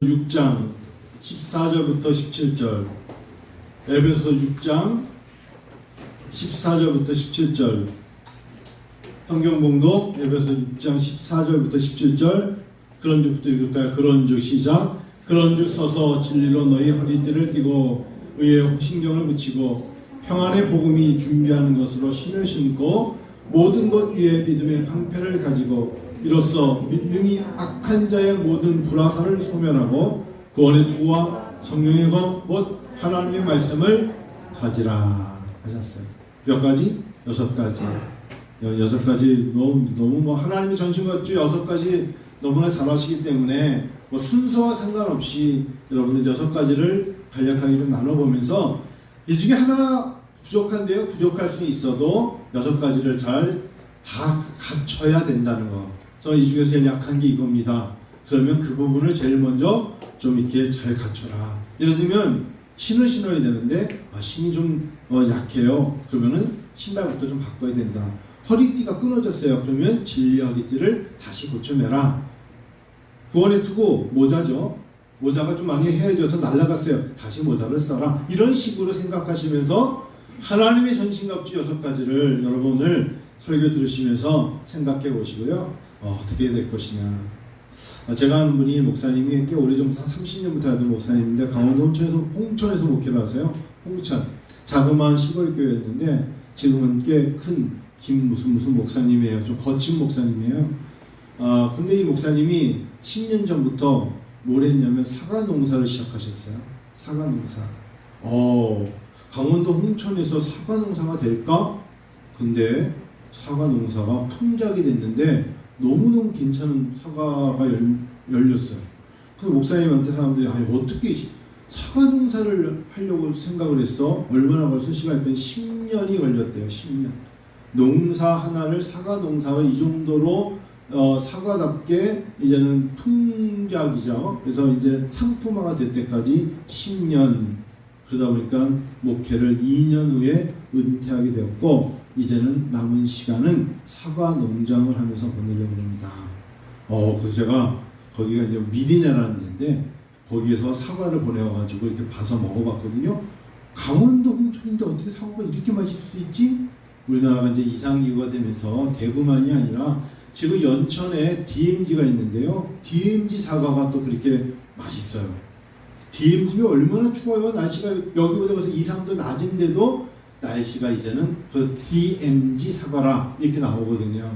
6장 14절부터 17절, 에베소 6장 14절부터 17절, 성경봉독 에베소 6장 14절부터 17절. 그런즉부터 읽을까요? 그런즉 시작. 그런즉 서서 진리로 너희 허리띠를 띠고 의에 신경을 붙이고 평안의 복음이 준비하는 것으로 신을 신고 모든 것 위에 믿음의 방패를 가지고 이로써 믿음이 악한 자의 모든 불화살을 소멸하고 구원의 투구와 성령의 검 곧 하나님의 말씀을 가지라 하셨어요. 몇 가지? 6가지. 6가지 너무 뭐 하나님의 전신같죠. 6가지 너무나 잘하시기 때문에 뭐 순서와 상관없이 여러분들 6가지를 간략하게 좀 나눠보면서 이 중에 하나 부족한데요. 부족할 수 있어도 6가지를 잘 다 갖춰야 된다는 거. 저는 이 중에서 제일 약한 게 이겁니다. 그러면 그 부분을 제일 먼저 좀 이렇게 잘 갖춰라. 예를 들면 신을 신어야 되는데 신이 좀 약해요. 그러면은 신발부터 좀 바꿔야 된다. 허리띠가 끊어졌어요. 그러면 진리 허리띠를 다시 고쳐내라. 구원의 투구 모자죠. 모자가 좀 많이 헤어져서 날아갔어요. 다시 모자를 써라. 이런 식으로 생각하시면서 하나님의 전신갑주 6가지를 여러분을 설교 들으시면서 생각해 보시고요. 어떻게 될 것이냐. 제가 아는 분이 목사님이 꽤 오래전부터 30년부터 하던 목사님인데 강원도 홍천에서 목회를 하세요. 홍천. 자그마한 시골 교회였는데 지금은 꽤 큰 무슨 목사님이에요. 좀 거친 목사님이에요. 근데 이 목사님이 10년 전부터 뭘 했냐면 사과 농사를 시작하셨어요. 사과 농사. 강원도 홍천에서 사과 농사가 될까? 근데 사과 농사가 풍작이 됐는데 너무너무 괜찮은 사과가 열렸어요. 그래서 목사님한테 사람들이 어떻게 사과 농사를 하려고 생각을 했어? 얼마나 걸렸어? 시간이 10년이 걸렸대요. 10년. 농사 하나를 사과 농사가 이 정도로 사과답게 이제는 풍작이죠. 그래서 이제 상품화가 될 때까지 10년. 그러다 보니까 목회를 2년 후에 은퇴하게 되었고 이제는 남은 시간은 사과 농장을 하면서 보내려고 합니다. 그래서 제가 거기가 이제 미리네라는 데인데 거기에서 사과를 보내와가지고 이렇게 봐서 먹어봤거든요. 강원도 홍천인데 어떻게 사과가 이렇게 맛있을 수 있지? 우리나라가 이제 이상기후가 되면서 대구만이 아니라 지금 연천에 DMZ가 있는데요. DMZ 사과가 또 그렇게 맛있어요. DMZ가 얼마나 추워요. 날씨가 여기보다 벌써 2, 3도 낮은데도 날씨가 이제는 그 DMZ 사과라 이렇게 나오거든요.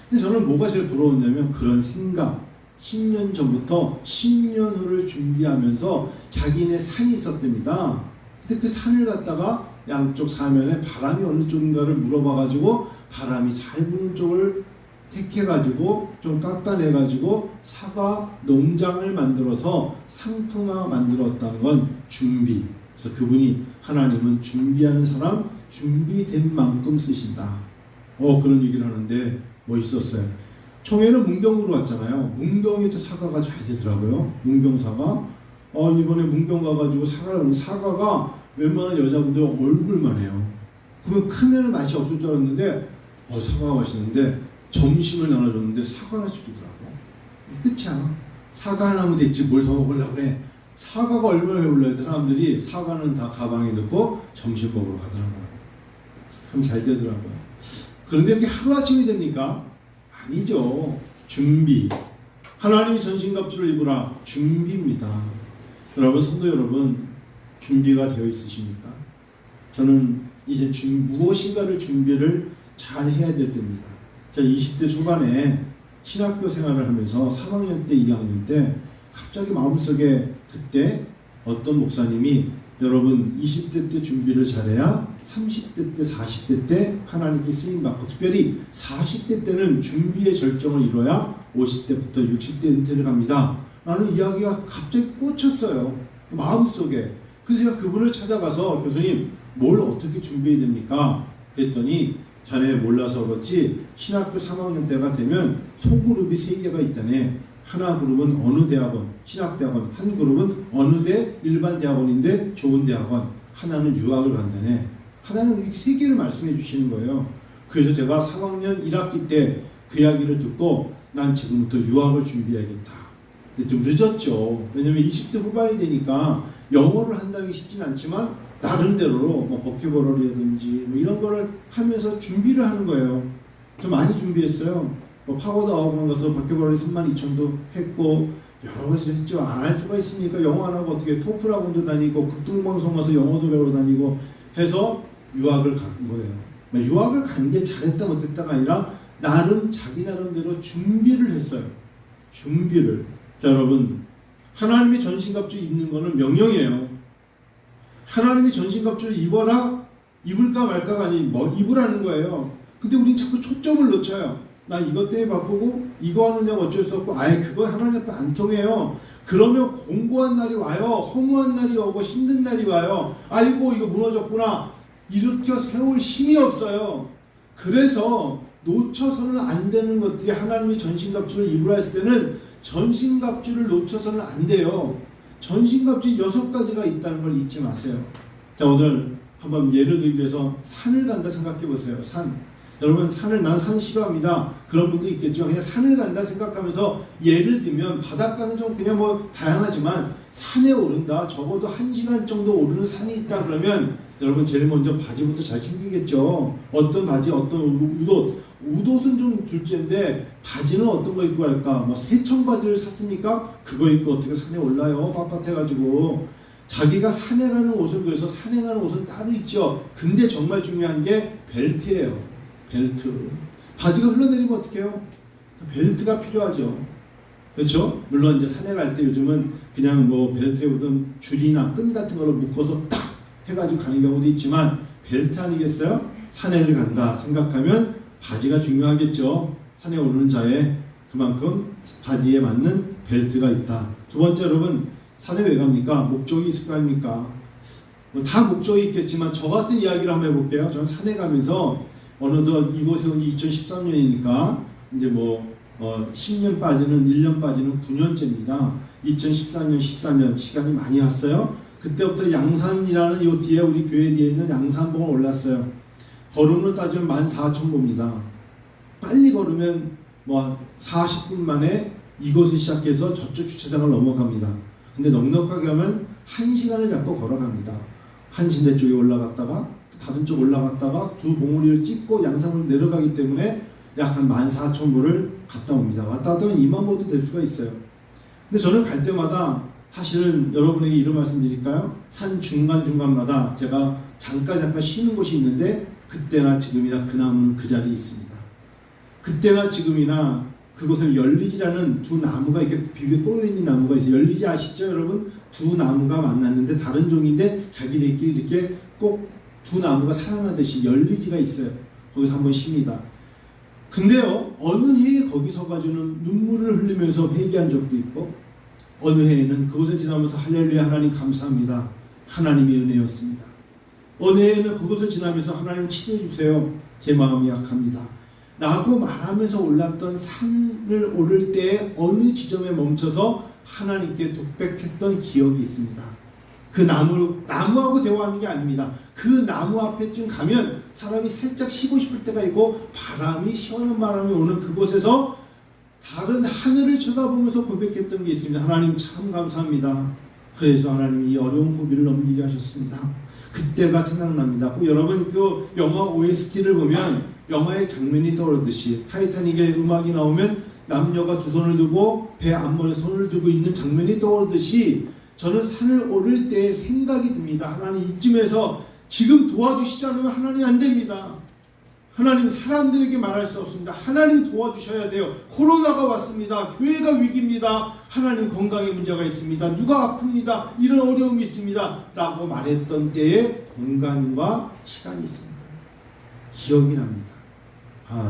근데 저는 뭐가 제일 부러웠냐면 그런 생각. 10년 전부터 10년 후를 준비하면서 자기네 산이 있었답니다. 근데 그 산을 갖다가 양쪽 사면에 바람이 어느 쪽인가를 물어봐가지고 바람이 잘 부는 쪽을 택해가지고 좀 깎아내가지고 사과 농장을 만들어서 상품화 만들었다는 건 준비. 그래서 그분이 하나님은 준비하는 사람 준비된 만큼 쓰신다. 그런 얘기를 하는데 멋있었어요. 총회는 문경으로 왔잖아요. 문경에도 사과가 잘 되더라고요. 문경사과. 이번에 문경 가가지고 사과가 웬만한 여자분들 얼굴만 해요. 그러면 크면 맛이 없을 줄 알았는데 사과가 맛있는데 점심을 나눠줬는데 사과 하나씩 주더라고. 끝이야. 사과 하나면 됐지 뭘 더 먹으려고 그래. 사과가 얼마나 배불러야 돼. 사람들이 사과는 다 가방에 넣고 점심 먹으러 가더라고요. 참 잘 되더라고요. 그런데 이게 하루아침이 됩니까? 아니죠. 준비. 하나님이 전신갑주를 입으라. 준비입니다. 여러분, 성도 여러분, 준비가 되어 있으십니까? 저는 이제 무엇인가를 준비를 잘 해야 될 때입니다. 제가 20대 초반에 신학교 생활을 하면서 3학년 때, 2학년 때 갑자기 마음속에 그때 어떤 목사님이 여러분 20대 때 준비를 잘해야 30대 때, 40대 때 하나님께 쓰임받고 특별히 40대 때는 준비의 절정을 이뤄야 50대부터 60대 은퇴를 갑니다. 라는 이야기가 갑자기 꽂혔어요. 마음속에. 그래서 제가 그분을 찾아가서 교수님 뭘 어떻게 준비해야 됩니까? 그랬더니 자네 몰라서 그렇지 신학교 3학년 때가 되면 소그룹이 3개가 있다네. 하나 그룹은 어느 대학원, 신학대학원, 한 그룹은 어느 대 일반 대학원인데 좋은 대학원, 하나는 유학을 간다네. 하나는 이렇게 3개를 말씀해 주시는 거예요. 그래서 제가 3학년 1학기 때 그 이야기를 듣고 난 지금부터 유학을 준비해야겠다. 근데 좀 늦었죠. 왜냐면 20대 후반이 되니까 영어를 한다기 쉽진 않지만 나름대로 뭐 버큐버러리라든지 뭐 이런 거를 하면서 준비를 하는 거예요. 좀 많이 준비했어요. 뭐 파고드 아웃만 가서 버큐버러리 32,000도 했고 여러 가지를 했죠. 안 할 수가 있습니까? 영어 안 하고 어떻게 토플 학원도 다니고 극동방송 가서 영어도 배우러 다니고 해서 유학을 간 거예요. 유학을 간 게 잘했다 못했다가 아니라 나름 자기 나름대로 준비를 했어요. 준비를. 자, 여러분, 하나님의 전신갑주 입는 거는 명령이에요. 하나님의 전신갑주를 입어라, 입을까 말까가 아닌 뭐 입으라는 거예요. 근데 우린 자꾸 초점을 놓쳐요. 나 이것 때문에 바쁘고 이거 하느냐고 어쩔 수 없고 아예 그거 하나님 앞에 안 통해요. 그러면 공고한 날이 와요. 허무한 날이 오고 힘든 날이 와요. 아이고 이거 무너졌구나. 일으켜 세울 힘이 없어요. 그래서 놓쳐서는 안 되는 것들이 하나님의 전신갑주를 입으라 했을 때는 전신갑주를 놓쳐서는 안 돼요. 전신갑주 6가지가 있다는 걸 잊지 마세요. 자, 오늘 한번 예를 들기 위해서 산을 간다 생각해 보세요. 산. 여러분, 난 산 싫어합니다. 그런 분도 있겠죠. 그냥 산을 간다 생각하면서 예를 들면 바닷가는 좀 그냥 뭐 다양하지만 산에 오른다. 적어도 1시간 정도 오르는 산이 있다 그러면 여러분 제일 먼저 바지부터 잘 챙기겠죠. 어떤 바지, 어떤 웃옷. 웃옷은 좀 둘째인데 바지는 어떤 거 입고 갈까? 뭐 세청 바지를 샀습니까? 그거 입고 어떻게 산에 올라요? 빳빳해가지고. 자기가 산에 가는 옷을 그래서 산에 가는 옷은 따로 있죠. 근데 정말 중요한 게 벨트예요. 벨트. 바지가 흘러내리면 어떡해요? 벨트가 필요하죠. 그렇죠? 물론 이제 산에 갈 때 요즘은 그냥 뭐 벨트에 오던 줄이나 끈 같은 걸로 묶어서 딱 해가지고 가는 경우도 있지만 벨트 아니겠어요? 산에를 간다 생각하면 바지가 중요하겠죠. 산에 오르는 자에 그만큼 바지에 맞는 벨트가 있다. 두 번째, 여러분, 산에 왜 갑니까? 목적이 있을 거 아닙니까? 뭐 다 목적이 있겠지만 저 같은 이야기를 한번 해볼게요. 저는 산에 가면서 어느덧 이곳에 온 2013년이니까 이제 뭐 10년 빠지는 1년 빠지는 9년째입니다. 2013년, 14년 시간이 많이 왔어요. 그때부터 양산이라는 요 뒤에 우리 교회 뒤에 있는 양산봉을 올랐어요. 걸음으로 따지면 14,000보입니다. 빨리 걸으면 뭐 40분 만에 이곳을 시작해서 저쪽 주차장을 넘어갑니다. 근데 넉넉하게 하면 1시간을 잡고 걸어갑니다. 한신대 쪽에 올라갔다가 다른 쪽 올라갔다가 두 봉우리를 찍고 양산으로 내려가기 때문에 약 한 14,000보를 갔다 옵니다. 왔다 갔다 하면 2만 보도 될 수가 있어요. 근데 저는 갈 때마다 사실은 여러분에게 이런 말씀 드릴까요? 산 중간중간마다 제가 잠깐 쉬는 곳이 있는데 그때나 지금이나 그 나무는 그 자리에 있습니다. 그때나 지금이나 그곳에 열리지라는 두 나무가 이렇게 비비에 꼬여있는 나무가 있어요. 열리지 아시죠, 여러분? 두 나무가 만났는데 다른 종인데 자기들끼리 이렇게 꼭 두 나무가 살아나듯이 열리지가 있어요. 거기서 한번 쉽니다. 근데요, 어느 해에 거기 서가지고는 눈물을 흘리면서 회개한 적도 있고, 어느 해에는 그곳에 지나면서 할렐루야 하나님 감사합니다. 하나님의 은혜였습니다. 어느 해에는 그곳을 지나면서 하나님 치료해주세요. 제 마음이 약합니다. 라고 말하면서 올랐던 산을 오를 때 어느 지점에 멈춰서 하나님께 독백했던 기억이 있습니다. 그 나무하고 대화하는 게 아닙니다. 그 나무 앞에쯤 가면 사람이 살짝 쉬고 싶을 때가 있고 시원한 바람이 오는 그곳에서 다른 하늘을 쳐다보면서 고백했던 게 있습니다. 하나님 참 감사합니다. 그래서 하나님이 이 어려운 고비를 넘기게 하셨습니다. 그때가 생각납니다. 여러분 그 영화 OST를 보면 영화의 장면이 떠오르듯이 타이타닉의 음악이 나오면 남녀가 두 손을 두고 배 앞머리에 손을 두고 있는 장면이 떠오르듯이 저는 산을 오를 때 생각이 듭니다. 하나님 이쯤에서 지금 도와주시지 않으면 하나님 안 됩니다. 하나님 사람들에게 말할 수 없습니다. 하나님 도와주셔야 돼요. 코로나가 왔습니다. 교회가 위기입니다. 하나님 건강에 문제가 있습니다. 누가 아픕니다. 이런 어려움이 있습니다. 라고 말했던 때에 공간과 시간이 있습니다. 기억이 납니다.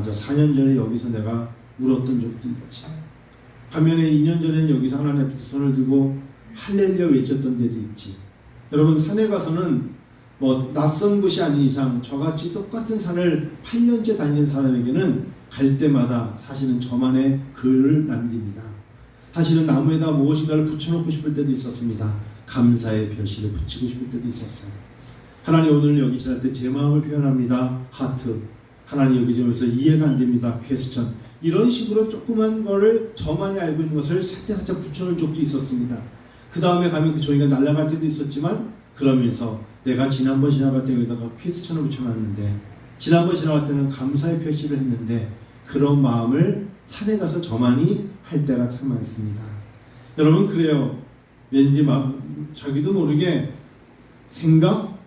저 4년 전에 여기서 내가 울었던 적도 있지. 반면에 2년 전에는 여기서 하나님 앞에 손을 들고 할렐루야 외쳤던 데도 있지. 여러분 산에 가서는 뭐 낯선 곳이 아닌 이상 저같이 똑같은 산을 8년째 다니는 사람에게는 갈 때마다 사실은 저만의 글을 남깁니다. 사실은 나무에다 무엇인가를 붙여놓고 싶을 때도 있었습니다. 감사의 표시를 붙이고 싶을 때도 있었어요. 하나님 오늘 여기 지날 때 제 마음을 표현합니다. 하트. 하나님 여기 지면서 이해가 안 됩니다. 퀘스천. 이런 식으로 조그만 거를 저만이 알고 있는 것을 살짝 붙여놓은 적도 있었습니다. 그 다음에 가면 그 종이가 날아갈 때도 있었지만 그러면서 내가 지난번 지나갈 때 여기다가 퀘스천을 붙여놨는데 지난번 지나갈 때는 감사의 표시를 했는데 그런 마음을 산에 가서 저만이 할 때가 참 많습니다. 여러분 그래요. 왠지 자기도 모르게 생각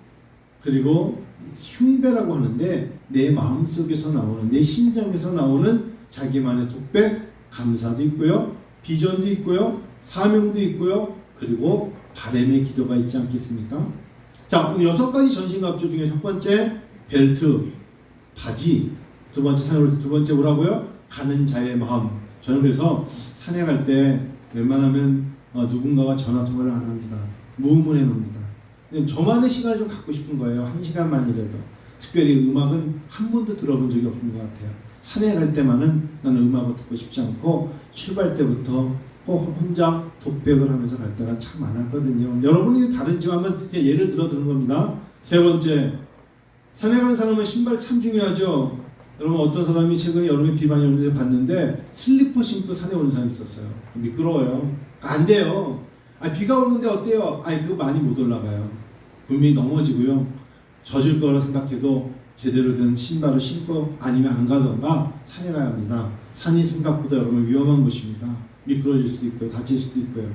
그리고 흉배라고 하는데 내 마음속에서 나오는 내 심장에서 나오는 자기만의 독백 감사도 있고요. 비전도 있고요. 사명도 있고요. 그리고 바람의 기도가 있지 않겠습니까? 자, 6가지 전신갑주 중에 첫 번째 벨트, 바지, 두 번째 산으로 두 번째 뭐라고요? 가는 자의 마음. 저는 그래서 산에 갈 때 웬만하면 누군가와 전화 통화를 안 합니다. 무음을 해놓습니다. 저만의 시간을 좀 갖고 싶은 거예요. 1시간만이라도. 특별히 음악은 한 번도 들어본 적이 없는 것 같아요. 산에 갈 때만은 나는 음악을 듣고 싶지 않고 출발 때부터 꼭 혼자 독백을 하면서 갈 때가 참 많았거든요. 여러분이 다른지 한번 예를 들어 드는 겁니다. 세 번째, 산에 가는 사람은 신발 참 중요하죠. 여러분 어떤 사람이 최근에 여름에 비 많이 오는데 봤는데 슬리퍼 신고 산에 오는 사람이 있었어요. 미끄러워요. 안 돼요. 비가 오는데 어때요? 그거 많이 못 올라가요. 분명히 넘어지고요. 젖을 거라 생각해도 제대로 된 신발을 신고 아니면 안 가던가 산에 가야 합니다. 산이 생각보다 여러분 위험한 곳입니다. 미끄러질 수도 있고요. 다칠 수도 있고요.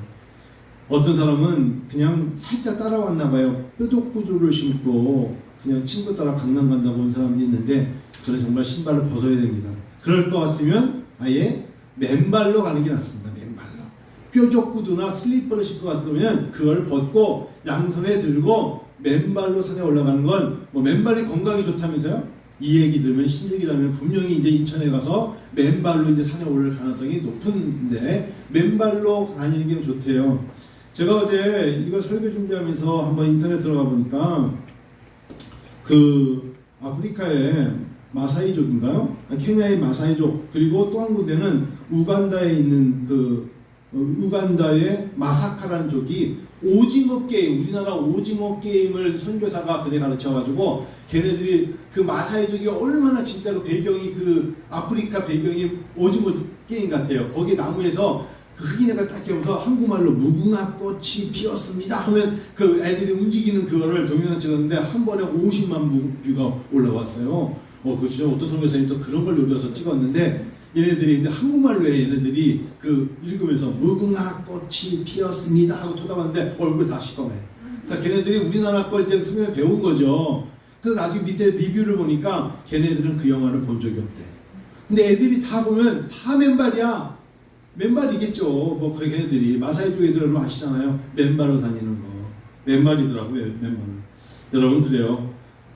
어떤 사람은 그냥 살짝 따라왔나 봐요. 뾰족구두를 신고 그냥 친구 따라 강남 간다고 온 사람도 있는데 그래 정말 신발을 벗어야 됩니다. 그럴 것 같으면 아예 맨발로 가는 게 낫습니다. 맨발로. 뾰족구두나 슬리퍼를 신고 갔으면 그걸 벗고 양손에 들고 맨발로 산에 올라가는 건 맨발이 건강에 좋다면서요? 이 얘기 들으면 신세계라면 분명히 이제 인천에 가서 맨발로 이제 산에 오를 가능성이 높은데 맨발로 다니는 게 좋대요. 제가 어제 이거 설교 준비하면서 한번 인터넷 들어가 보니까 그 아프리카의 마사이족인가요? 케냐의 마사이족 그리고 또 한 군데는 우간다에 있는 우간다의 마사카라는 족이 오징어 게임, 우리나라 오징어 게임을 선교사가 그대 가르쳐가지고 걔네들이 그 마사이족이 얼마나 진짜로 배경이 아프리카 배경이 오징어 게임 같아요. 거기 나무에서 흑인애가 딱 끼면서 한국말로 무궁화 꽃이 피었습니다 하면 그 애들이 움직이는 그거를 동영상 찍었는데 한 번에 50만 뷰가 올라왔어요. 그 진짜 어떤 선교사님이 또 그런 걸 노려서 찍었는데 얘네들이 한국말로 해. 얘네들이 읽으면서 무궁화 꽃이 피었습니다 하고 쳐다봤는데 얼굴이 다 시꺼매. 그러니까 걔네들이 우리나라 걸 이제 성경에 배운 거죠. 그래서 나중에 밑에 리뷰를 보니까 걔네들은 그 영화를 본 적이 없대. 근데 애들이 다 보면 다 맨발이야. 맨발이겠죠. 걔네들이 마사이 쪽 애들은 아시잖아요. 맨발로 다니는 거. 맨발이더라고요. 맨발. 여러분 그래요.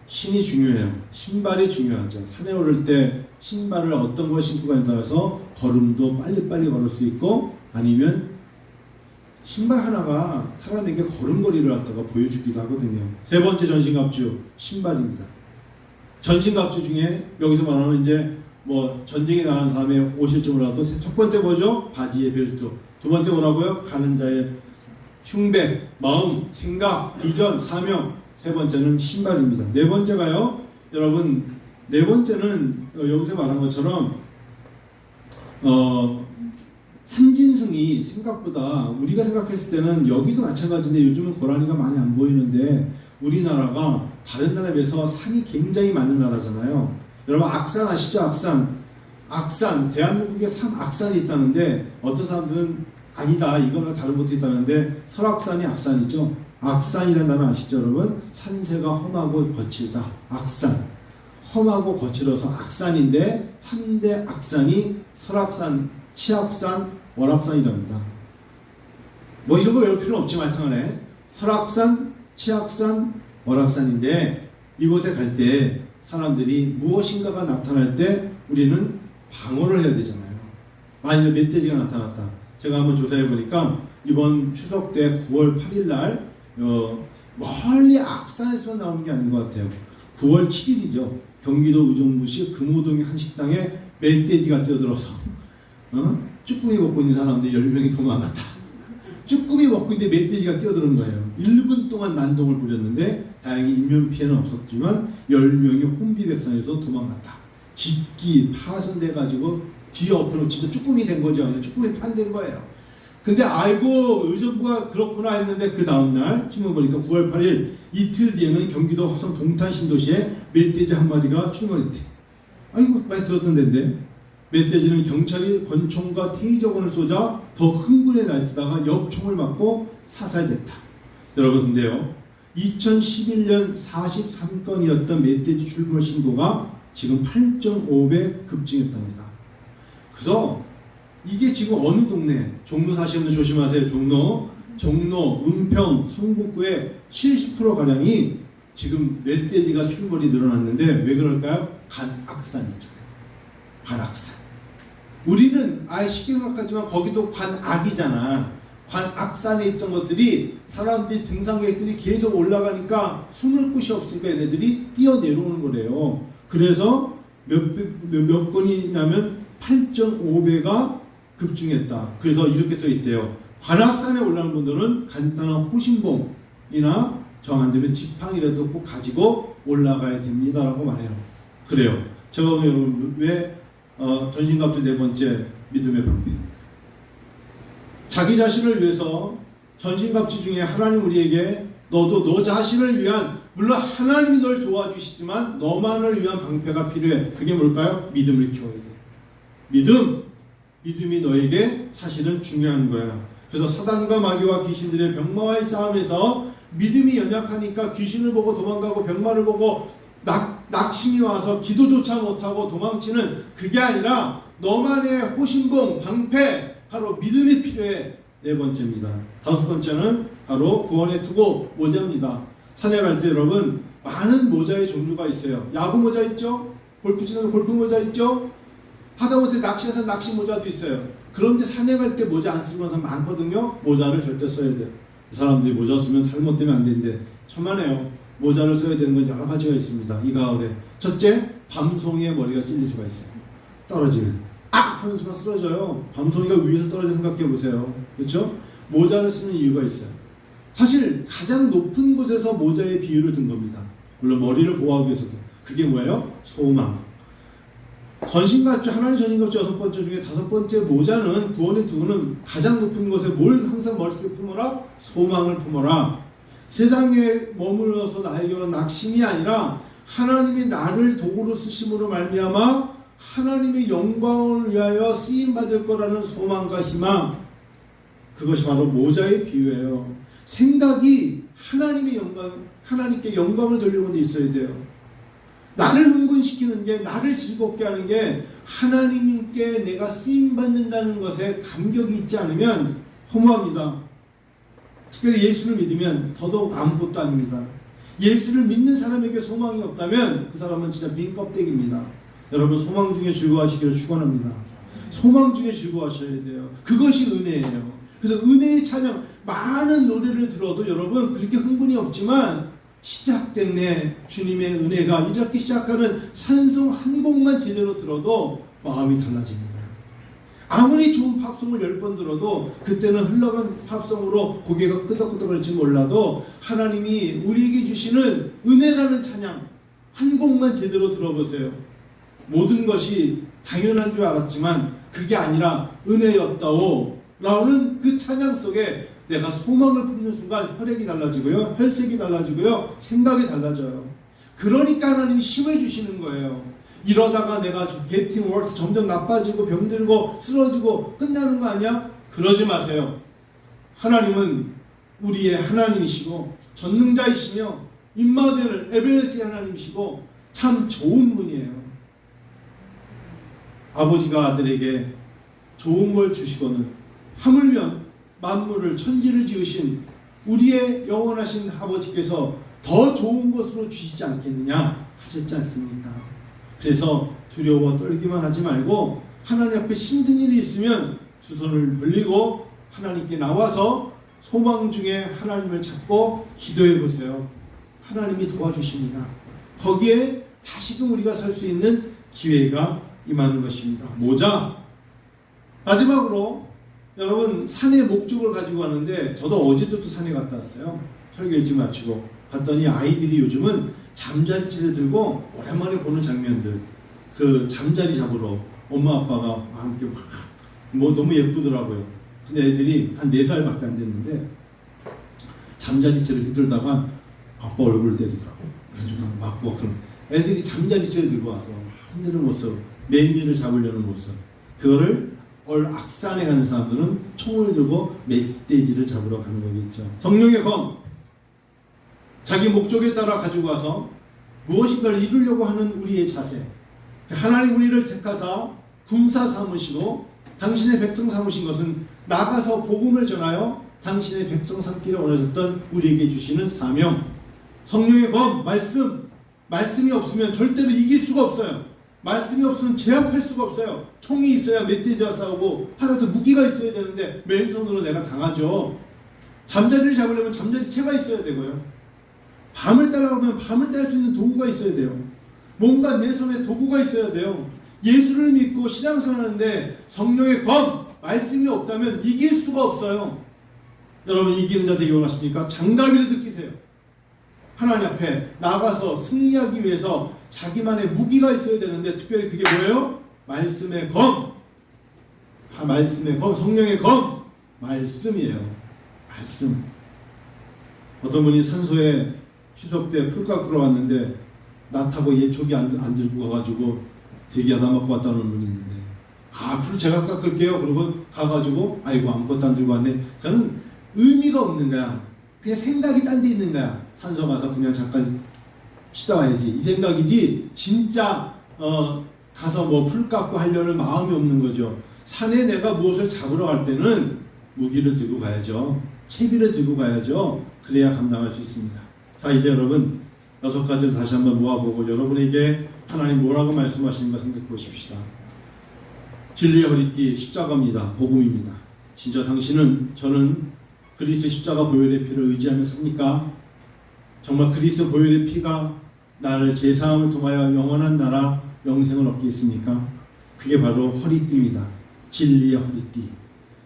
신이 중요해요. 신발이 중요하죠. 산에 오를 때 신발을 어떤 걸 신고 가냐에 따라서 걸음도 빨리빨리 걸을 수 있고 아니면 신발 하나가 사람에게 걸음걸이를 갖다가 보여주기도 하거든요. 세 번째 전신갑주 신발입니다. 전신갑주 중에 여기서 말하는 이제 전쟁에 나간 사람의 옷일 줄 몰라도 첫 번째 뭐죠? 바지의 벨트. 두 번째 뭐라고요? 가는 자의 흉배, 마음, 생각, 비전, 사명. 세 번째는 신발입니다. 네 번째가요. 여러분 네 번째는 여기서 말한 것처럼 삼진승이 생각보다 우리가 생각했을 때는 여기도 마찬가지인데 요즘은 고라니가 많이 안 보이는데 우리나라가 다른 나라에 비해서 산이 굉장히 많은 나라잖아요. 여러분 악산 아시죠? 악산 대한민국에 악산이 있다는데 어떤 사람들은 아니다 이거는 다른 것도 있다는데 설악산이 악산이죠. 악산이라는 단어 아시죠 여러분? 산세가 험하고 거칠다. 악산 험하고 거칠어서 악산인데 3대 악산이 설악산, 치악산, 월악산이랍니다. 이런 거 외울 필요는 없지만 하여튼간에 설악산, 치악산, 월악산인데 이곳에 갈 때 사람들이 무엇인가가 나타날 때 우리는 방어를 해야 되잖아요. 만약에 멧돼지가 나타났다. 제가 한번 조사해 보니까 이번 추석 때 9월 8일 날 멀리 악산에서 나오는 게 아닌 것 같아요. 9월 7일이죠. 경기도 의정부시 금호동의 한 식당에 멧돼지가 뛰어들어서 쭈꾸미 먹고 있는 사람들 10명이 도망갔다. 쭈꾸미 먹고 있는데 멧돼지가 뛰어드는 거예요. 1분 동안 난동을 부렸는데 다행히 인명피해는 없었지만 10명이 혼비백산에서 도망갔다. 집기 파손돼가지고 뒤에 엎어놓고 진짜 쭈꾸미 된 거죠. 쭈꾸미 판된 거예요. 근데 알고 의정부가 그렇구나 했는데 그 다음날 신문 보니까 9월 8일 이틀 뒤에는 경기도 화성 동탄 신도시에 멧돼지 한 마리가 출몰했대. 이거 많이 들었던 데인데 멧돼지는 경찰이 권총과 테이저건을 쏘자 더 흥분해 날뛰다가 옆총을 맞고 사살됐다. 여러분 근데요 2011년 43건이었던 멧돼지 출몰 신고가 지금 8.5배 급증했답니다. 그래서 이게 지금 어느 동네, 종로 사시는 분들 조심하세요. 종로, 은평, 성북구의 70%가량이 지금 멧돼지가 출몰이 늘어났는데 왜 그럴까요? 관악산이죠. 관악산. 우리는 쉽게 생각하지만 거기도 관악이잖아. 관악산에 있던 것들이 사람들이 등산객들이 계속 올라가니까 숨을 곳이 없으니까 얘네들이 뛰어내려오는 거래요. 그래서 몇 건이냐면 8.5배가 급증했다. 그래서 이렇게 써 있대요. 관악산에 올라오는 분들은 간단한 호신봉이나 정 안 되면 지팡이라도 꼭 가지고 올라가야 됩니다라고 말해요. 그래요. 제가 오늘 여러분 왜 전신갑주 네 번째 믿음의 방패. 자기 자신을 위해서 전신갑주 중에 하나님 우리에게 너도 너 자신을 위한 물론 하나님이 널 도와주시지만 너만을 위한 방패가 필요해. 그게 뭘까요? 믿음을 키워야 돼. 믿음이 너에게 사실은 중요한 거야. 그래서 사단과 마귀와 귀신들의 병마와의 싸움에서 믿음이 연약하니까 귀신을 보고 도망가고 병마를 보고 낙심이 와서 기도조차 못하고 도망치는 그게 아니라 너만의 호신봉, 방패, 바로 믿음이 필요해. 네 번째입니다. 다섯 번째는 바로 구원의 투구 모자입니다. 산에 갈 때 여러분 많은 모자의 종류가 있어요. 야구 모자 있죠? 골프 치는 골프 모자 있죠? 하다못해 낚시해서 낚시 모자도 있어요. 그런데 산에 갈 때 모자 안 쓰는 사람 많거든요. 모자를 절대 써야 돼요. 이 사람들이 모자 쓰면 잘못되면 안 되는데 천만에요. 모자를 써야 되는 건 여러 가지가 있습니다. 이 가을에 첫째, 밤송이의 머리가 찔릴 수가 있어요. 떨어지면 하는 순간 쓰러져요. 밤송이가 위에서 떨어져 생각해 보세요. 그렇죠? 모자를 쓰는 이유가 있어요. 사실 가장 높은 곳에서 모자의 비율을 든 겁니다. 물론 머리를 보호하기 위해서도. 그게 뭐예요? 소망. 전신갑주, 하나님 전신갑주 6번째 중에 5번째 모자는 구원의 투구는 가장 높은 곳에 뭘 항상 머릿속에 품어라? 소망을 품어라. 세상에 머물러서 나에게 오는 낙심이 아니라 하나님이 나를 도구로 쓰심으로 말미암아 하나님의 영광을 위하여 쓰임받을 거라는 소망과 희망. 그것이 바로 모자의 비유예요. 생각이 하나님의 영광, 하나님께 영광을 돌리는 데 있어야 돼요. 나를 흥분시키는 게, 나를 즐겁게 하는 게 하나님께 내가 쓰임받는다는 것에 감격이 있지 않으면 허무합니다. 특별히 예수를 믿으면 더더욱 아무것도 아닙니다. 예수를 믿는 사람에게 소망이 없다면 그 사람은 진짜 빈 껍데기입니다. 여러분 소망 중에 즐거워하시기를 축원합니다. 소망 중에 즐거워하셔야 돼요. 그것이 은혜예요. 그래서 은혜의 찬양, 많은 노래를 들어도 여러분 그렇게 흥분이 없지만 시작됐네. 주님의 은혜가 이렇게 시작하는 찬송 한 곡만 제대로 들어도 마음이 달라집니다. 아무리 좋은 팝송을 10번 들어도 그때는 흘러간 팝송으로 고개가 끄덕끄덕할지 몰라도 하나님이 우리에게 주시는 은혜라는 찬양 한 곡만 제대로 들어보세요. 모든 것이 당연한 줄 알았지만 그게 아니라 은혜였다오 라는 그 찬양 속에 내가 소망을 품는 순간 혈액이 달라지고요. 혈색이 달라지고요. 생각이 달라져요. 그러니까 하나님이 힘을 주시는 거예요. 이러다가 내가 getting worse, 점점 나빠지고 병들고 쓰러지고 끝나는 거 아니야? 그러지 마세요. 하나님은 우리의 하나님이시고 전능자이시며 임마누엘 에베네스의 하나님이시고 참 좋은 분이에요. 아버지가 아들에게 좋은 걸 주시고는 하물며 만물을 천지를 지으신 우리의 영원하신 아버지께서 더 좋은 것으로 주시지 않겠느냐 하셨지 않습니까? 그래서 두려워 떨기만 하지 말고 하나님 앞에 힘든 일이 있으면 두 손을 벌리고 하나님께 나와서 소망 중에 하나님을 찾고 기도해 보세요. 하나님이 도와주십니다. 거기에 다시금 우리가 설 수 있는 기회가 임하는 것입니다. 모자. 마지막으로 여러분 산에 목적을 가지고 가는데 저도 어제도 또 산에 갔다 왔어요. 설교 일찍 마치고 갔더니 아이들이 요즘은 잠자리채를 들고 오랜만에 보는 장면들 그 잠자리 잡으러 엄마 아빠가 함께 뭐 너무 예쁘더라고요. 근데 애들이 한 4살밖에 안 됐는데 잠자리채를 휘둘다가 아빠 얼굴을 때리더라고. 그래가지고 맞고 그럼 애들이 잠자리채를 들고 와서 흔드는 모습, 매미를 잡으려는 모습, 그거를 악산에 가는 사람들은 총을 들고 메시지를 잡으러 가는 거겠죠. 성령의 검, 자기 목적에 따라 가지고 와서 무엇인가를 이루려고 하는 우리의 자세. 하나님 우리를 택하사 군사 삼으시고 당신의 백성 삼으신 것은 나가서 복음을 전하여 당신의 백성 삼기를 원하셨던 우리에게 주시는 사명. 성령의 검, 말씀이 없으면 절대로 이길 수가 없어요. 말씀이 없으면 제압할 수가 없어요. 총이 있어야 멧돼지와 싸우고 하나도 무기가 있어야 되는데 맨손으로 내가 당하죠. 잠자리를 잡으려면 잠자리채가 있어야 되고요. 밤을 따라가면 밤을 딸 수 있는 도구가 있어야 돼요. 뭔가 내 손에 도구가 있어야 돼요. 예수를 믿고 신앙생활하는데 성령의 검, 말씀이 없다면 이길 수가 없어요. 여러분 이기는 자 되기 원하십니까? 장갑이를 느끼세요. 하나님 앞에 나가서 승리하기 위해서 자기만의 무기가 있어야 되는데 특별히 그게 뭐예요? 말씀의 검. 말씀의 검, 성령의 검. 말씀이에요. 말씀. 어떤 분이 산소에 추석 때 풀 깎으러 왔는데 나 타고 예초기 안 들고 가가지고 대기하다 먹고 왔다는 분이 있는데 풀 제가 깎을게요. 그러고 가가지고 아이고 아무것도 안 들고 왔네. 저는 의미가 없는 거야. 그냥 생각이 딴 데 있는 거야. 산소 가서 그냥 잠깐 쉬다 와야지 이 생각이지 진짜 가서 뭐 풀 깎고 하려는 마음이 없는 거죠. 산에 내가 무엇을 잡으러 갈 때는 무기를 들고 가야죠. 채비를 들고 가야죠. 그래야 감당할 수 있습니다. 자 이제 여러분 6가지를 다시 한번 모아보고 여러분에게 하나님 뭐라고 말씀하시는가 생각해 보십시다. 진리의 허리띠 십자가입니다. 복음입니다. 진짜 저는 그리스도 십자가 보혈의 피를 의지하며 삽니까? 정말 그리스도 보혈의 피가 나를 제사함을 통하여 영원한 나라 영생을 얻게 했습니까? 그게 바로 허리띠입니다. 진리의 허리띠.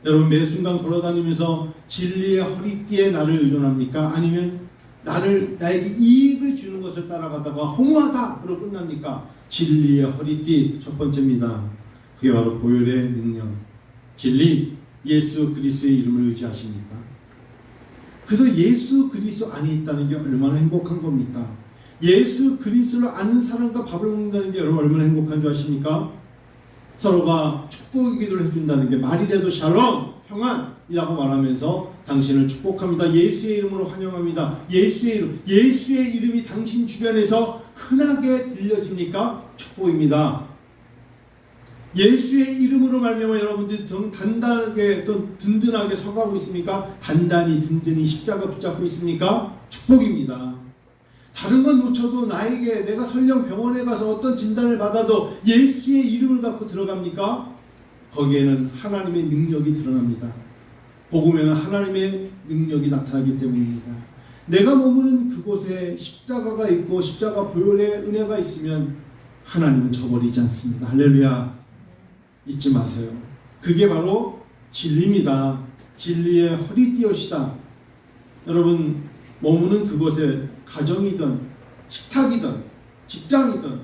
여러분 매 순간 걸어다니면서 진리의 허리띠에 나를 의존합니까? 아니면 나에게 이익을 주는 것을 따라가다가 허무하다! 그러고 끝납니까? 진리의 허리띠 첫 번째입니다. 그게 바로 보혈의 능력. 진리, 예수 그리스도의 이름을 의지하십니까? 그래서 예수 그리스도 안에 있다는 게 얼마나 행복한 겁니까? 예수 그리스도를 아는 사람과 밥을 먹는다는 게 여러분 얼마나 행복한 줄 아십니까? 서로가 축복의 기도를 해준다는 게 말이라도 샬롬, 평안이라고 말하면서 당신을 축복합니다. 예수의 이름으로 환영합니다. 예수의 이름이 당신 주변에서 흔하게 들려집니까? 축복입니다. 예수의 이름으로 말미암아 여러분들이 단단하게 또 든든하게 서가고 있습니까? 단단히 든든히 십자가 붙잡고 있습니까? 축복입니다. 다른 건 놓쳐도 나에게 내가 설령 병원에 가서 어떤 진단을 받아도 예수의 이름을 갖고 들어갑니까? 거기에는 하나님의 능력이 드러납니다. 복음에는 하나님의 능력이 나타나기 때문입니다. 내가 머무는 그곳에 십자가가 있고 십자가 보혈의 은혜가 있으면 하나님은 저버리지 않습니다. 할렐루야. 잊지 마세요. 그게 바로 진리입니다. 진리의 허리띠옷이다. 여러분 머무는 그곳에 가정이든 식탁이든 직장이든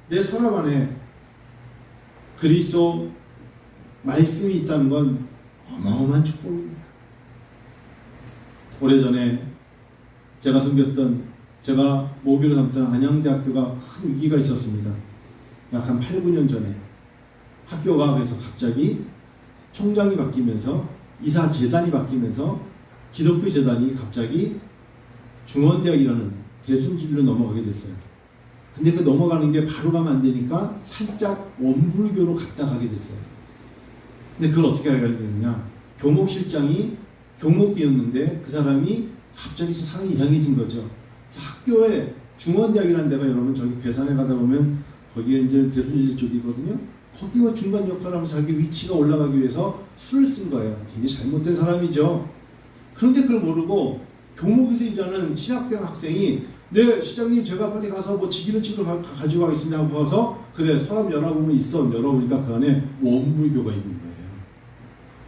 내 서랍 안에 그리스도 말씀이 있다는 건 어마어마한 축복입니다. 오래전에 제가 모교를 담던 안양대학교가 큰 위기가 있었습니다. 약 한 8, 9년 전에 학교가 그래서 갑자기 총장이 바뀌면서 이사 재단이 바뀌면서 기독교 재단이 갑자기 중원대학이라는 대순진리로 넘어가게 됐어요. 근데 그 넘어가는 게 바로 가면 안 되니까 살짝 원불교로 갔다 가게 됐어요. 근데 그걸 어떻게 알게 되느냐? 교목실장이 교목이었는데 그 사람이 갑자기 사람이 이상해진 거죠. 학교에 중원대학이라는 데가 여러분 저기 괴산에 가다 보면 거기에 이제 대순진리 쪽이거든요. 거기와 중간 역할을 하면서 자기 위치가 올라가기 위해서 술을 쓴 거예요. 굉장히 잘못된 사람이죠. 그런데 그걸 모르고 교목에서 일하는 신학병 학생이 네 시장님 제가 빨리 가서 뭐 지기는 책을 가지고 가겠습니다 하고 가서 그래 서랍 열어보면 있어. 열어보니까 그 안에 원불교가 있는 거예요.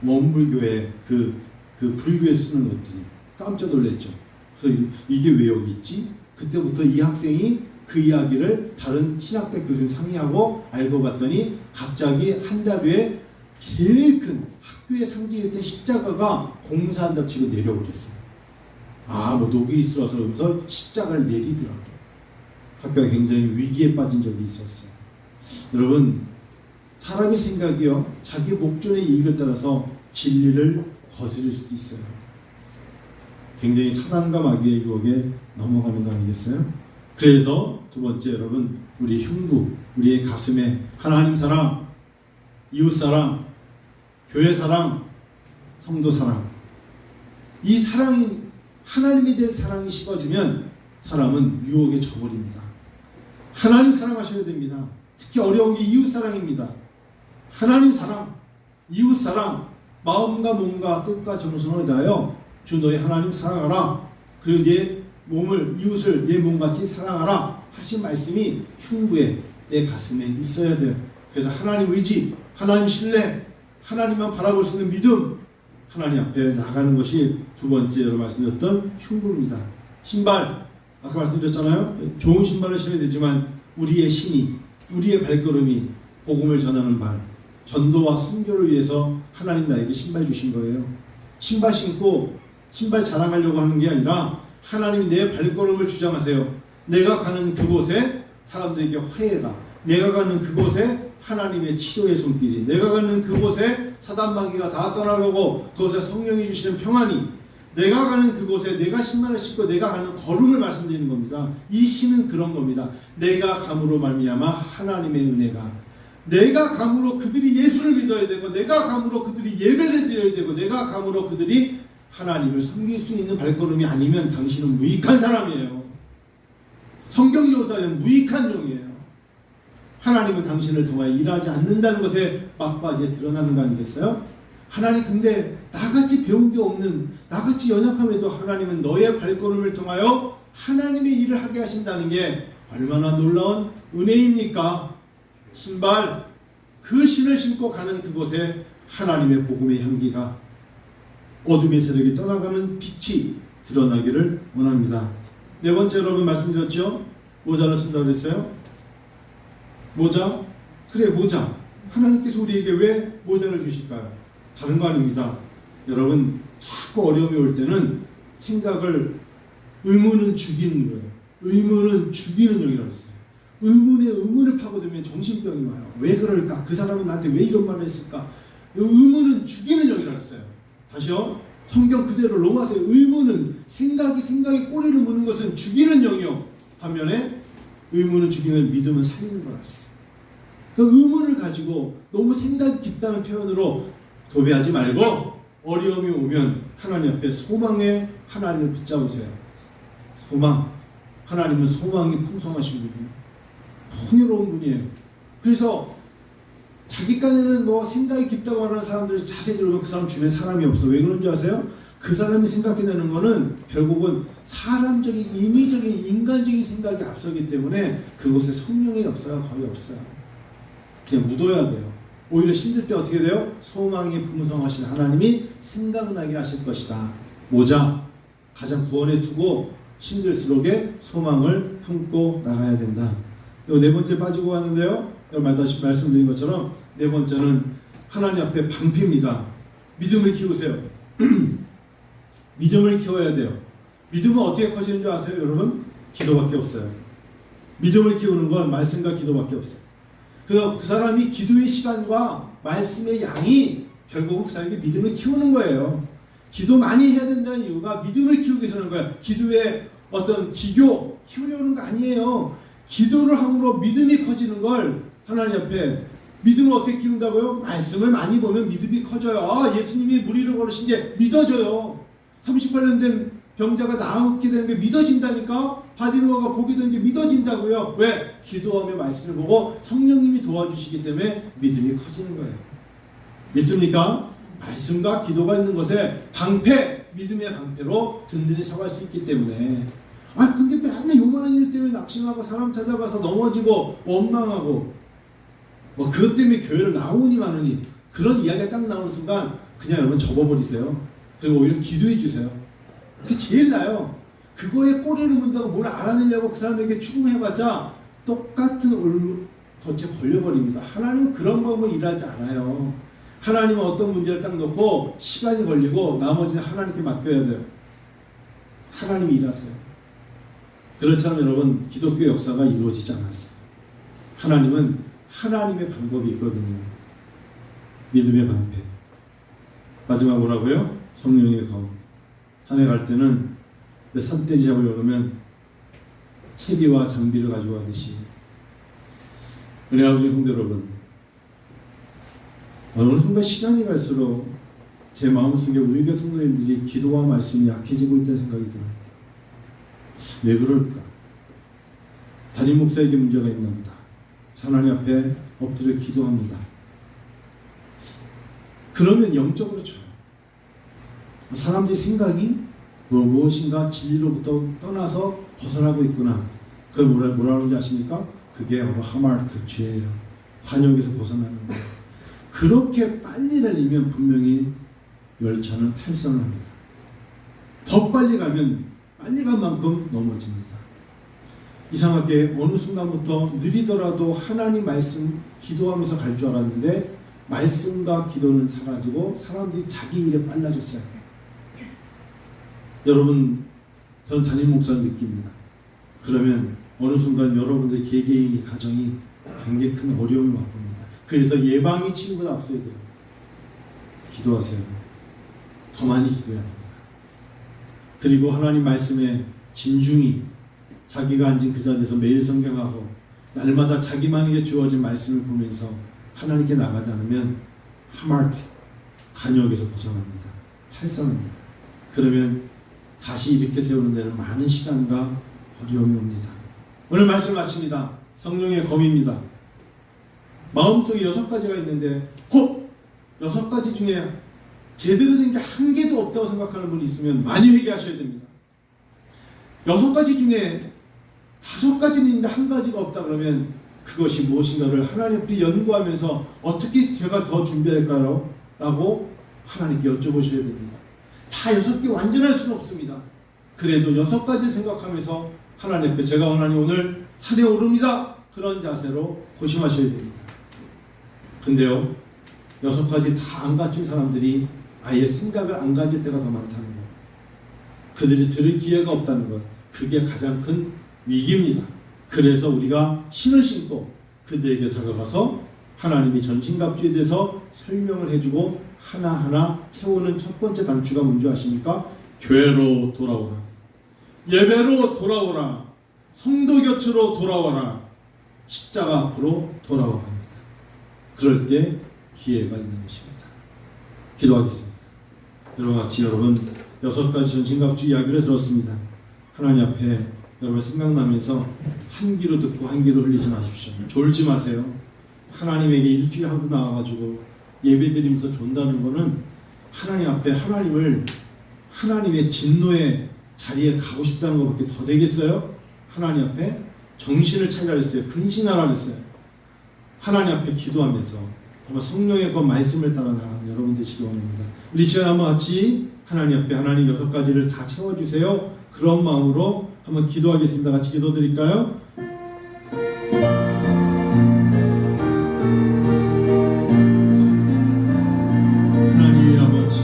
원불교의 그 불교에 쓰는 것들이 깜짝 놀랐죠. 그래서 이게 왜 여기 있지? 그때부터 이 학생이 그 이야기를 다른 신학대 교수님 상의하고 알고 봤더니 갑자기 한 달 후에 제일 큰 학교의 상징이었던 십자가가 공사한답시고 내려오겠어요. 뭐 녹이 있어서 그러면서 십자가를 내리더라고요. 학교가 굉장히 위기에 빠진 적이 있었어요. 여러분, 사람의 생각이요, 자기 목전의 이익을 따라서 진리를 거스릴 수도 있어요. 굉장히 사단과 마귀의 유혹에 넘어가는 거 아니겠어요? 그래서 두 번째, 여러분, 우리 흉부, 우리의 가슴에 하나님 사랑, 이웃 사랑, 교회 사랑, 성도 사랑, 이 사랑이, 하나님에 대한 사랑이 식어지면 사람은 유혹에 져버립니다. 하나님 사랑하셔야 됩니다. 특히 어려운 게 이웃 사랑입니다. 하나님 사랑, 이웃 사랑, 마음과 몸과 뜻과 정성을 다하여 주 너희 하나님 사랑하라. 그리고 내 몸을, 이웃을 내 몸같이 사랑하라 하신 말씀이 흉부에, 내 가슴에 있어야 돼요. 그래서 하나님 의지, 하나님 신뢰, 하나님만 바라볼 수 있는 믿음, 하나님 앞에 나가는 것이 두 번째로 말씀드렸던 흉부입니다. 신발, 아까 말씀드렸잖아요. 좋은 신발을 신어야 되지만 우리의 신이, 우리의 발걸음이 복음을 전하는 발, 전도와 선교를 위해서 하나님 나에게 신발 주신 거예요. 신발 신고 신발 자랑하려고 하는 게 아니라 하나님이 내 발걸음을 주장하세요. 내가 가는 그곳에 사람들에게 화해가, 내가 가는 그곳에 하나님의 치료의 손길이, 내가 가는 그곳에 사단마귀가 다 떠나가고 그곳에 성령이 주시는 평안이, 내가 가는 그곳에 내가 신발을 신고 내가 가는 걸음을 말씀드리는 겁니다. 이 신은 그런 겁니다. 내가 감으로 말미암아 하나님의 은혜가, 내가 감으로 그들이 예수를 믿어야 되고, 내가 감으로 그들이 예배를 드려야 되고, 내가 감으로 그들이 하나님을 섬길 수 있는 발걸음이 아니면 당신은 무익한 사람이에요. 성경적으로 따지면 무익한 종이에요. 하나님은 당신을 통하여 일하지 않는다는 것에 막바지에 드러나는 거 아니겠어요? 하나님, 근데 나같이 배운 게 없는, 나같이 연약함에도 하나님은 너의 발걸음을 통하여 하나님의 일을 하게 하신다는 게 얼마나 놀라운 은혜입니까? 신발, 그 신을 신고 가는 그곳에 하나님의 복음의 향기가, 어둠의 세력이 떠나가는 빛이 드러나기를 원합니다. 네 번째, 여러분 말씀드렸죠? 모자를 쓴다고 그랬어요? 모자? 그래, 모자. 하나님께서 우리에게 왜 모자를 주실까요? 다른 거 아닙니다. 여러분, 자꾸 어려움이 올 때는 생각을, 의문은 죽이는 거예요. 의문은 죽이는 영이라고 했어요. 의문에 의문을 파고들면 정신병이 와요. 왜 그럴까? 그 사람은 나한테 왜 이런 말을 했을까? 의문은 죽이는 영이라고 했어요. 다시요. 성경 그대로 로마서의 의문은 생각이 꼬리를 무는 것은 죽이는 영이요. 반면에 의문은 죽이는, 믿음은 살리는 거라고 했어요. 그 의문을 가지고 너무 생각이 깊다는 표현으로 도배하지 말고 어려움이 오면 하나님 앞에 소망의 하나님을 붙잡으세요. 소망. 하나님은 소망이 풍성하신 분이에요. 풍요로운 분이에요. 그래서 자기 깐에는 뭐 생각이 깊다고 하는 사람들이 자세히 들으면 그 사람 주변에 사람이 없어. 왜 그런지 아세요? 그 사람이 생각해내는 거는 결국은 사람적인, 인위적인, 인간적인 생각이 앞서기 때문에 그곳에 성령의 역사가 거의 없어요. 그냥 묻어야 돼요. 오히려 힘들 때 어떻게 돼요? 소망이 풍성하신 하나님이 생각나게 하실 것이다. 모자, 가장 구원에 두고 힘들수록에 소망을 품고 나가야 된다. 네 번째 빠지고 왔는데요. 다시 말씀드린 것처럼 네 번째는 하나님 앞에 방피입니다. 믿음을 키우세요. 믿음을 키워야 돼요. 믿음은 어떻게 커지는 줄 아세요, 여러분? 기도밖에 없어요. 믿음을 키우는 건 말씀과 기도밖에 없어요. 그래서 그 사람이 기도의 시간과 말씀의 양이 결국 그 사람이 믿음을 키우는 거예요. 기도 많이 해야 된다는 이유가 믿음을 키우기 위해서 하는 거예요. 기도의 어떤 기교 키우려는 거 아니에요. 기도를 함으로 믿음이 커지는 걸 하나님 앞에, 믿음을 어떻게 키운다고요? 말씀을 많이 보면 믿음이 커져요. 아, 예수님이 무리를 걸으신 게 믿어져요. 38년 된 병자가 나았게 되는 게 믿어진다니까? 바디로가 복이 되는 게 믿어진다고요. 왜? 기도하며 말씀을 보고 성령님이 도와주시기 때문에 믿음이 커지는 거예요. 믿습니까? 말씀과 기도가 있는 것에 방패, 믿음의 방패로 든든히 서갈 수 있기 때문에. 아, 근데 맨날 요만한 일 때문에 낙심하고 사람 찾아가서 넘어지고 원망하고 뭐 그것 때문에 교회를 나오니 마느니, 그런 이야기가 딱 나오는 순간 그냥 여러분 접어버리세요. 그리고 오히려 기도해 주세요. 그게 제일 나아요. 그거에 꼬리를 문다고 뭘 알아내려고 그 사람에게 추궁해봤자 똑같은 덫에 걸려버립니다. 하나님은 그런 방법으로 일하지 않아요. 하나님은 어떤 문제를 딱 놓고 시간이 걸리고 나머지는 하나님께 맡겨야 돼요. 하나님이 일하세요. 그렇지만 여러분, 기독교 역사가 이루어지지 않았어요. 하나님은 하나님의 방법이 있거든요. 믿음의 방패. 마지막 뭐라고요? 성령의 검. 산에 갈 때는 산돼지 잡으려고 그러면 채비와 장비를 가지고 가듯이. 은혜 아버지 성도 여러분, 어느 순간 시간이 갈수록 제 마음속에 우리 교회 성도님들이 기도와 말씀이 약해지고 있다는 생각이 들어요. 왜 그럴까? 담임 목사에게 문제가 있나 보다. 하나님 앞에 엎드려 기도합니다. 그러면 영적으로 쳐요. 사람들이 생각이 무엇인가 진리로부터 떠나서 벗어나고 있구나. 그걸 뭐라 그러는지 아십니까? 그게 바로 하마르트, 죄예요. 관역에서 벗어나는 거예요. 그렇게 빨리 달리면 분명히 열차는 탈선을 합니다. 더 빨리 가면 빨리 간 만큼 넘어집니다. 이상하게 어느 순간부터 느리더라도 하나님 말씀 기도하면서 갈 줄 알았는데 말씀과 기도는 사라지고 사람들이 자기 일에 빨라졌어요. 여러분, 저는 담임 목사를 느낍니다. 그러면 어느 순간 여러분들 개개인이 가정이 굉장히 큰 어려움을 맛봅니다. 그래서 예방이 치료보다 앞서야 돼요. 기도하세요. 더 많이 기도해야 합니다. 그리고 하나님 말씀에 진중히 자기가 앉은 그 자리에서 매일 성경하고 날마다 자기만에게 주어진 말씀을 보면서 하나님께 나가지 않으면 하마르트, 간역에서 벗어납니다. 탈선합니다. 그러면 다시 이렇게 세우는 데는 많은 시간과 어려움이 옵니다. 오늘 말씀 마칩니다. 성령의 검입니다. 마음속에 6가지가 있는데 곧 6가지 중에 제대로 된 게 한 개도 없다고 생각하는 분이 있으면 많이 회개하셔야 됩니다. 6가지 중에 5가지는 있는데 한 가지가 없다 그러면 그것이 무엇인가를 하나님 앞에 연구하면서 어떻게 제가 더 준비할까요? 라고 하나님께 여쭤보셔야 됩니다. 다 6개 완전할 수는 없습니다. 그래도 6가지 생각하면서 하나님 앞에 제가 하나님 오늘 산에 오릅니다. 그런 자세로 고심하셔야 됩니다. 근데요, 6가지 다 안 갖춘 사람들이 아예 생각을 안 가질 때가 더 많다는 것. 그들이 들을 기회가 없다는 것. 그게 가장 큰 위기입니다. 그래서 우리가 신을 신고 그들에게 다가가서 하나님이 전신갑주에 대해서 설명을 해주고 하나하나 채우는 첫 번째 단추가 뭔지 아십니까? 교회로 돌아오라. 예배로 돌아오라. 성도 곁으로 돌아와라. 십자가 앞으로 돌아와라 합니다. 그럴 때 기회가 있는 것입니다. 기도하겠습니다. 여러분 같이 여러분 6가지 전신갑주 이야기를 들었습니다. 하나님 앞에 여러분 생각나면서 한 귀로 듣고 한 귀로 흘리지 마십시오. 졸지 마세요. 하나님에게 일주일 하고 나와가지고 예배드리면서 존다는 거는 하나님 앞에 하나님의 진노의 자리에 가고 싶다는 것밖에 더 되겠어요? 하나님 앞에 정신을 차리라 했어요. 근신하라 했어요. 하나님 앞에 기도하면서 정말 성령의 그 말씀을 따라 나가는 여러분 되시기 원합니다. 우리 시간 한번 같이 하나님 앞에 하나님 6가지를 다 채워주세요. 그런 마음으로 한번 기도하겠습니다. 같이 기도드릴까요? 하나님 아버지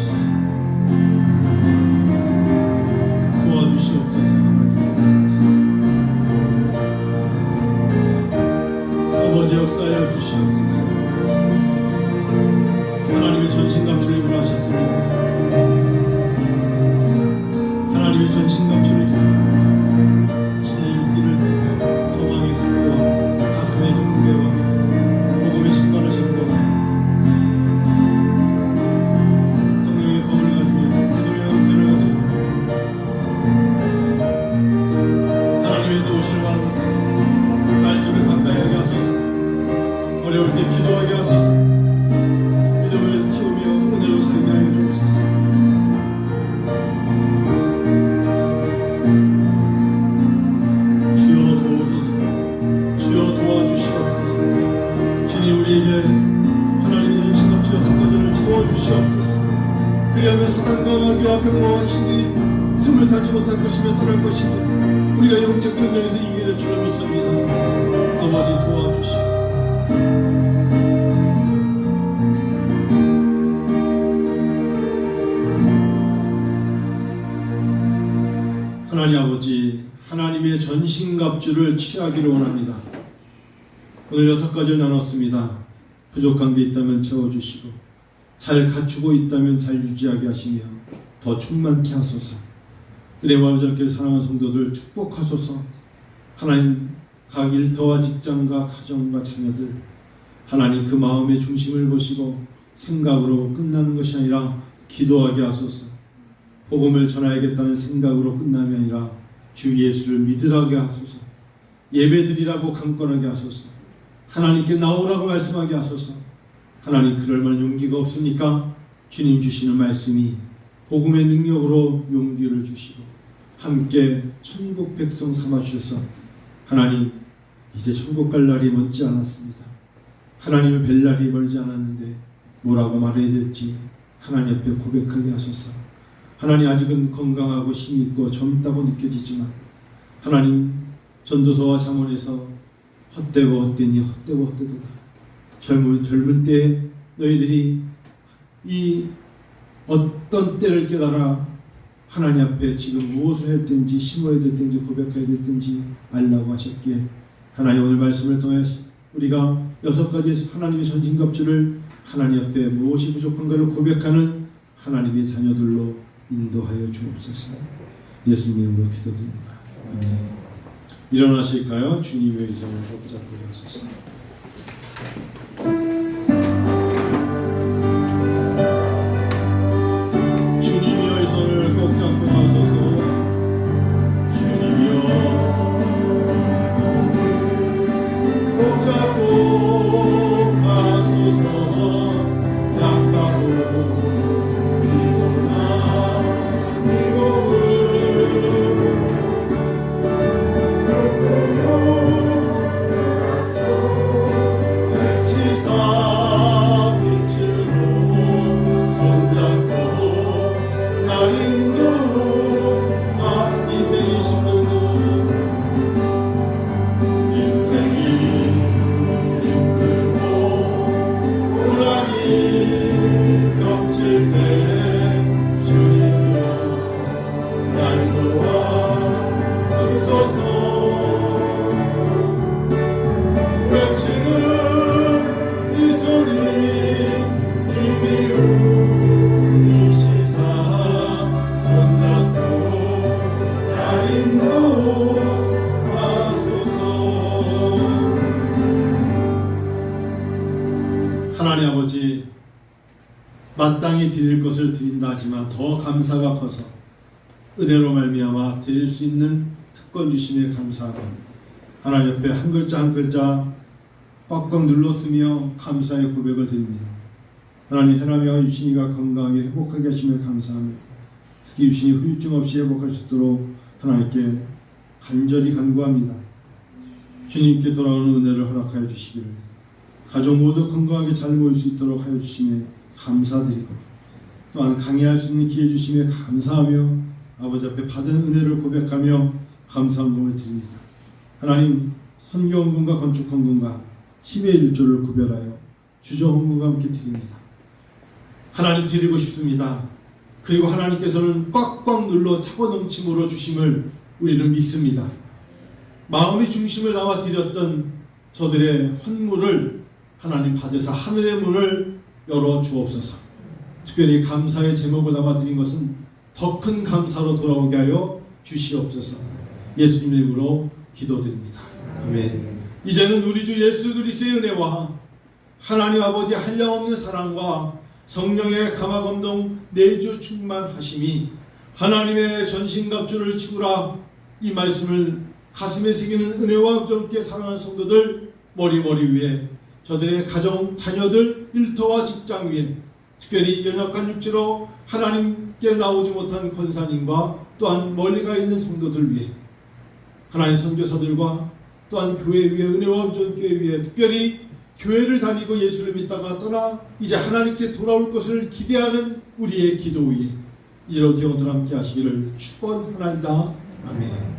도와주시옵소서. 아버지 역사하여 주시옵소서. 하나님의 전신갑주를 입으셨습니다. 하나님의 전신갑주를 입습니다. 어려울 때 기도하게 하소서. 믿음을 키우며 은혜로 살게 하여 주옵소서. 주여 도우소서. 주여 도와주시옵소서. 주님 우리에게 하나님의 전신갑주 6가지를 채워주시옵소서. 그리하면 사단과 마귀와 병마와 신들이 틈을 타지 못할 것이며 떠날 것이며 우리가 영적 전쟁에서 이기는 줄을 믿습니다. 아버지 도와주시옵소서. 하나님 아버지, 하나님의 전신갑주를 취하기를 원합니다. 오늘 6가지를 나눴습니다. 부족한 게 있다면 채워주시고, 잘 갖추고 있다면 잘 유지하게 하시며 더 충만케 하소서. 은혜와 함께 사랑하는 성도들 축복하소서. 하나님, 각 일터와 직장과 가정과 자녀들, 하나님 그 마음의 중심을 보시고 생각으로 끝나는 것이 아니라 기도하게 하소서. 복음을 전하야겠다는 생각으로 끝남이 아니라 주 예수를 믿으라게 하소서. 예배드리라고 강권하게 하소서. 하나님께 나오라고 말씀하게 하소서. 하나님, 그럴 만한 용기가 없으니까 주님 주시는 말씀이 복음의 능력으로 용기를 주시고 함께 천국 백성 삼아주셔서 하나님, 이제 천국 갈 날이 먼지 않았습니다. 하나님을 뵐 날이 멀지 않았는데 뭐라고 말해야 될지 하나님 앞에 고백하게 하소서. 하나님, 아직은 건강하고 힘이 있고 젊다고 느껴지지만 하나님, 전도서와 잠언에서 헛되고 헛되니 헛되고 헛되도다. 젊은 때에 너희들이 이 어떤 때를 깨달아 하나님 앞에 지금 무엇을 해야 되는지, 심어야 될 때인지, 고백해야 될 때인지 알라고 하셨기에 하나님, 오늘 말씀을 통해 우리가 6가지 하나님의 전신갑주를 하나님 앞에 무엇이 부족한가를 고백하는 하나님의 자녀들로 인도하여 주옵소서. 예수님 이름으로 기도드립니다. 일어나실까요? 주님의 의성을 붙잡고 하소서. 주님의 손을 꼭 잡고 가소서. 주님이여, 꼭 잡고 가소서. 약하고 하나님 아버지, 마땅히 드릴 것을 드린다 하지만 더 감사가 커서 은혜로 말미암아 드릴 수 있는 특권 주심에 감사하고 하나님 옆에 한 글자 한 글자 꽉꽉 눌렀으며 감사의 고백을 드립니다. 하나님, 해남이와 유신이가 건강하게 회복하게 하심을 감사하며 특히 유신이 후유증 없이 회복할 수 있도록 하나님께 간절히 간구합니다. 주님께 돌아오는 은혜를 허락하여 주시기를, 가족 모두 건강하게 잘 모일 수 있도록 하여 주심에 감사드리고 또한 강의할 수 있는 기회 주심에 감사하며 아버지 앞에 받은 은혜를 고백하며 감사한 공을 드립니다. 하나님, 선교헌금과 건축헌금과 10의 1조를 구별하여 주저헌금과 함께 드립니다. 하나님, 드리고 싶습니다. 그리고 하나님께서는 꽉꽉 눌러 차고 넘침으로 주심을 우리는 믿습니다. 마음의 중심을 담아 드렸던 저들의 헌물을 하나님 받으사 하늘의 문을 열어 주옵소서. 특별히 감사의 제목을 담아 드린 것은 더 큰 감사로 돌아오게 하여 주시옵소서. 예수님 이름으로 기도드립니다. 아멘. 이제는 우리 주 예수 그리스도의 은혜와 하나님 아버지 한량없는 사랑과 성령의 감화감동 내주 충만하심이 하나님의 전신갑주를 치우라, 이 말씀을 가슴에 새기는 은혜와 함께 사랑하는 성도들 머리 위에, 저들의 가정, 자녀들, 일터와 직장 위에, 특별히 연약한 육체로 하나님께 나오지 못한 권사님과 또한 멀리가 있는 성도들 위해, 하나님 선교사들과 또한 교회 위에, 은혜와 함께 위에, 특별히 교회를 다니고 예수를 믿다가 떠나 이제 하나님께 돌아올 것을 기대하는 우리의 기도 위에 이제로부터 영원토록 함께 하시기를 축원하나이다. 아멘.